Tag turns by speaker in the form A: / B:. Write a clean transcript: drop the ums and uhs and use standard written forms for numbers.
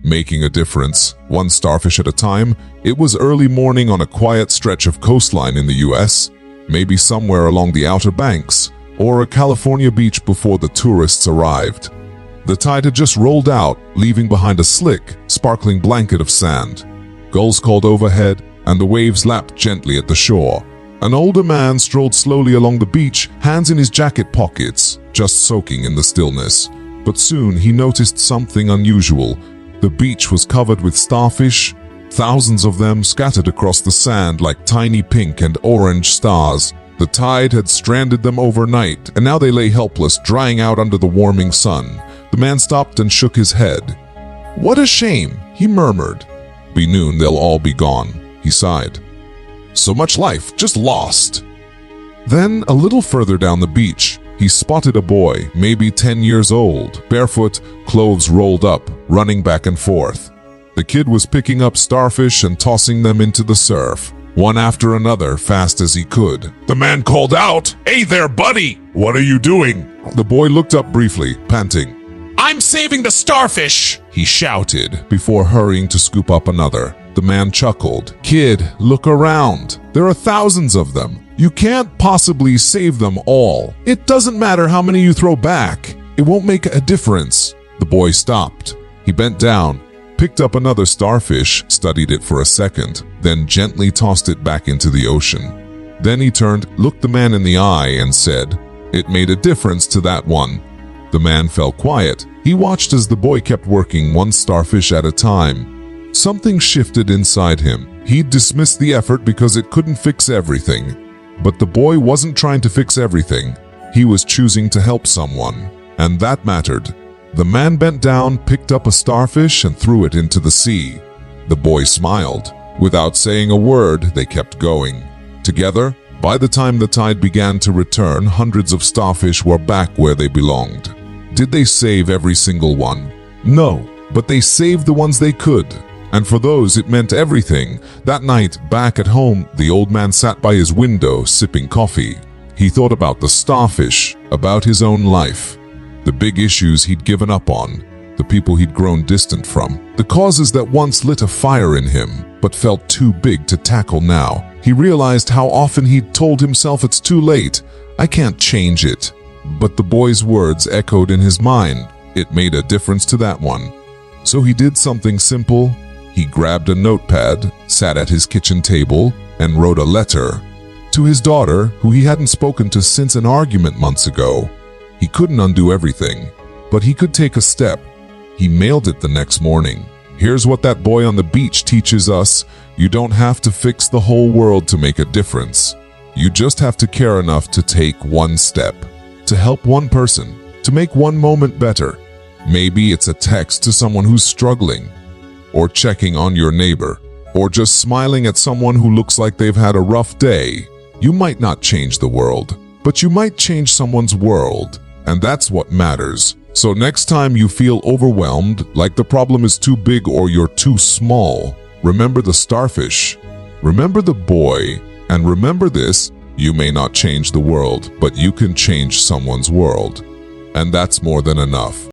A: making a difference, one starfish at a time. It was early morning on a quiet stretch of coastline in the US, maybe somewhere along the Outer Banks, or a California beach before the tourists arrived. The tide had just rolled out, leaving behind a slick, sparkling blanket of sand. Gulls called overhead, and the waves lapped gently at the shore. An older man strolled slowly along the beach, hands in his jacket pockets, just soaking in the stillness. But soon he noticed something unusual. The beach was covered with starfish, thousands of them scattered across the sand like tiny pink and orange stars. The tide had stranded them overnight, and now they lay helpless, drying out under the warming sun. The man stopped and shook his head. "What a shame," he murmured. "Be noon, they'll all be gone," he sighed. "So much life just lost." Then, a little further down the beach, he spotted a boy, maybe 10 years old, barefoot, clothes rolled up, running back and forth. The kid was picking up starfish and tossing them into the surf, one after another, fast as he could. The man called out, "Hey there, buddy! What are you doing?" The boy looked up briefly, panting. "I'm saving the starfish!" he shouted, before hurrying to scoop up another. The man chuckled. "Kid, look around. There are thousands of them. You can't possibly save them all. It doesn't matter how many you throw back. It won't make a difference." The boy stopped. He bent down, picked up another starfish, studied it for a second, then gently tossed it back into the ocean. Then he turned, looked the man in the eye, and said, "It made a difference to that one." The man fell quiet. He watched as the boy kept working one starfish at a time. Something shifted inside him. He'd dismissed the effort because it couldn't fix everything. But the boy wasn't trying to fix everything. He was choosing to help someone, and that mattered. The man bent down, picked up a starfish, and threw it into the sea. The boy smiled. Without saying a word, they kept going. Together, by the time the tide began to return, hundreds of starfish were back where they belonged. Did they save every single one? No, but they saved the ones they could. And for those, it meant everything. That night, back at home, the old man sat by his window, sipping coffee. He thought about the starfish, about his own life, the big issues he'd given up on, the people he'd grown distant from, the causes that once lit a fire in him, but felt too big to tackle now. He realized how often he'd told himself it's too late, I can't change it. But the boy's words echoed in his mind. It made a difference to that one. So he did something simple. He grabbed a notepad, sat at his kitchen table, and wrote a letter to his daughter, who he hadn't spoken to since an argument months ago. He couldn't undo everything, but he could take a step. He mailed it the next morning. Here's what that boy on the beach teaches us. You don't have to fix the whole world to make a difference. You just have to care enough to take one step, to help one person, to make one moment better. Maybe it's a text to someone who's struggling, or checking on your neighbor, or just smiling at someone who looks like they've had a rough day. You might not change the world, but you might change someone's world, and that's what matters. So next time you feel overwhelmed, like the problem is too big or you're too small, remember the starfish, remember the boy, and remember this: you may not change the world, but you can change someone's world. And that's more than enough.